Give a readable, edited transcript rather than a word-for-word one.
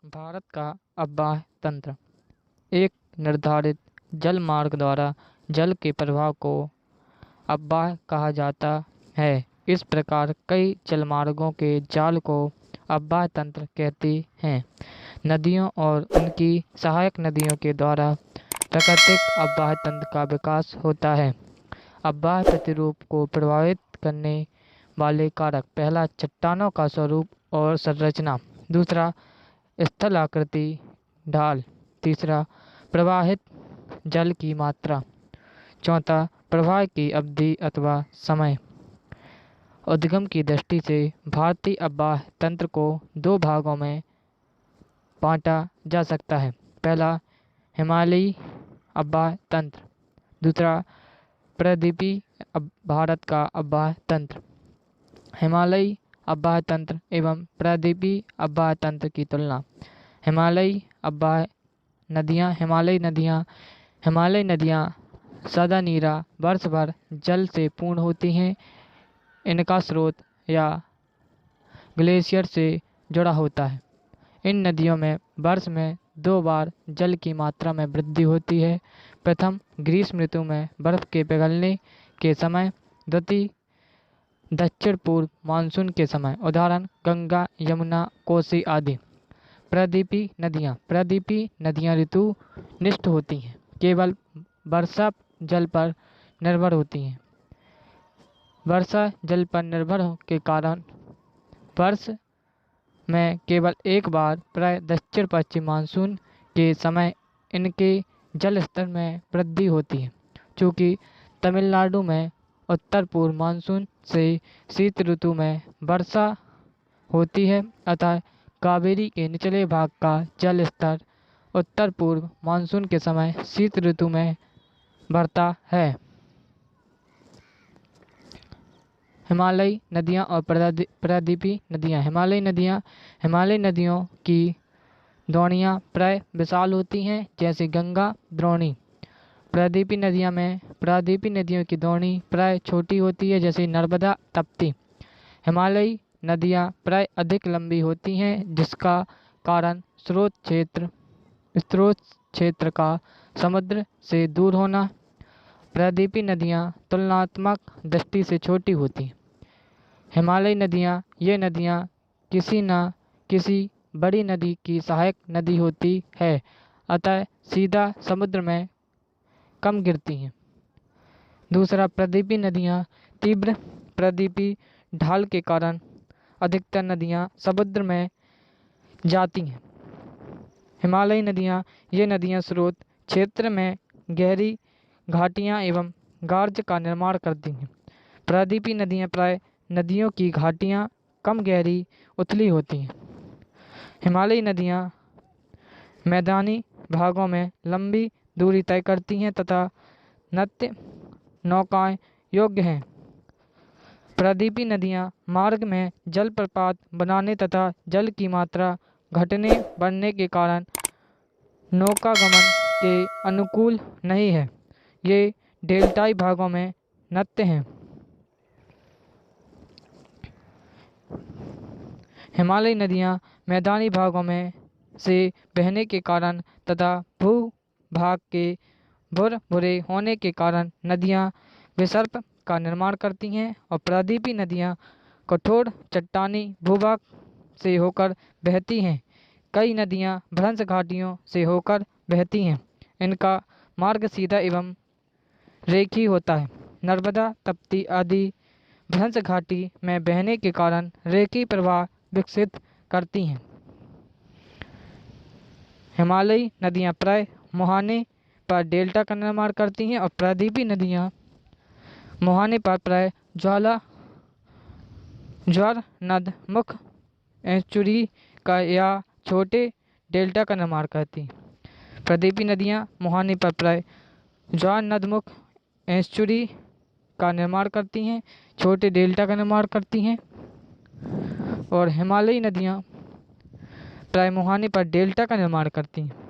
भारत का अववाह तंत्र एक निर्धारित जल मार्ग द्वारा जल के प्रवाह को अववाह कहा जाता है। इस प्रकार कई जलमार्गों के जाल को अववाह तंत्र कहते हैं। नदियों और उनकी सहायक नदियों के द्वारा प्राकृतिक अववाह तंत्र का विकास होता है। अववाह प्रतिरूप को प्रभावित करने वाले कारक: पहला, चट्टानों का स्वरूप और संरचना। दूसरा, स्थल आकृति, ढाल। तीसरा, प्रवाहित जल की मात्रा। चौथा, प्रवाह की अवधि अथवा समय। उद्गम की दृष्टि से भारतीय अववाह तंत्र को दो भागों में बांटा जा सकता है। पहला, हिमालयी अववाह तंत्र। दूसरा, प्रायद्वीपीय भारत का अववाह तंत्र। हिमालयी अववाह तंत्र एवं प्रायद्वीपीय अववाह तंत्र की तुलना। हिमालयी नदियाँ सदा नीरा वर्ष भर जल से पूर्ण होती हैं। इनका स्रोत या ग्लेशियर से जुड़ा होता है। इन नदियों में वर्ष में 2 बार जल की मात्रा में वृद्धि होती है। प्रथम, ग्रीष्म ऋतु में बर्फ के पिघलने के समय। द्वितीय, दक्षिण पूर्व मानसून के समय। उदाहरण: गंगा, यमुना, कोसी आदि। प्रायद्वीपीय नदियाँ ऋतुनिष्ठ होती हैं, केवल वर्षा जल पर निर्भर होती हैं। वर्षा जल पर निर्भर के कारण वर्ष में केवल एक बार प्राय दक्षिण पश्चिम मानसून के समय इनके जल स्तर में वृद्धि होती है। चूँकि तमिलनाडु में उत्तर पूर्व मानसून से शीत ऋतु में वर्षा होती है, अतः कावेरी के निचले भाग का जल स्तर उत्तर पूर्व मानसून के समय शीत ऋतु में बढ़ता है। हिमालयी नदियाँ और प्रायद्वीपीय नदियाँ। हिमालयी नदियों की द्रोणियाँ प्राय विशाल होती हैं, जैसे गंगा द्रोणी। प्रायद्वीपीय नदियों की द्रोणी प्राय छोटी होती है, जैसे नर्मदा, तप्ती। हिमालयी नदियाँ प्राय अधिक लंबी होती हैं, जिसका कारण स्रोत क्षेत्र का समुद्र से दूर होना। प्रायद्वीपीय नदियाँ तुलनात्मक दृष्टि से छोटी होती हैं। हिमालयी नदियाँ ये नदियाँ किसी न किसी बड़ी नदी की सहायक नदी होती है, अतः सीधा समुद्र में कम गिरती हैं। दूसरा, प्रायद्वीपीय नदियाँ तीव्र प्रायद्वीपीय ढाल के कारण अधिकतर नदियाँ समुद्र में जाती हैं। हिमालयी नदियाँ ये नदियाँ स्रोत क्षेत्र में गहरी घाटियाँ एवं गार्ज का निर्माण करती हैं। प्रायद्वीपीय नदियाँ प्राय नदियों की घाटियाँ कम गहरी उथली होती हैं। हिमालयी नदियाँ मैदानी भागों में लंबी दूरी तय करती हैं तथा नौकाएं योग्य हैं। प्रायद्वीपीय नदियाँ मार्ग में जलप्रपात बनाने तथा जल की मात्रा घटने बढ़ने के कारण नौकागमन के अनुकूल नहीं है। ये डेल्टाई भागों में नत्य हैं। हिमालयी नदियाँ मैदानी भागों में से बहने के कारण तथा भूभाग के भुरभुरे होने के कारण नदियाँ विसर्प का निर्माण करती हैं, और प्रायद्वीपीय नदियाँ कठोर चट्टानी भूभाग से होकर बहती हैं। कई नदियाँ भ्रंश घाटियों से होकर बहती हैं। इनका मार्ग सीधा एवं रेखीय होता है। नर्मदा, तप्ती आदि भ्रंश घाटी में बहने के कारण रेखीय प्रवाह विकसित करती हैं। हिमालयी नदियाँ प्राय मुहाने पर डेल्टा का निर्माण करती हैं, और प्रायद्वीपीय नदियाँ मुहाने पर प्राय ज्वारनदमुख एस्चुरी का या छोटे डेल्टा का निर्माण करती हैं। प्रायद्वीपीय नदियाँ मुहाने पर प्राय ज्वारनदमुख एस्चुरी का निर्माण करती हैं, छोटे डेल्टा का निर्माण करती हैं। और हिमालयी नदियाँ प्राय मुहाने पर डेल्टा का निर्माण करती हैं।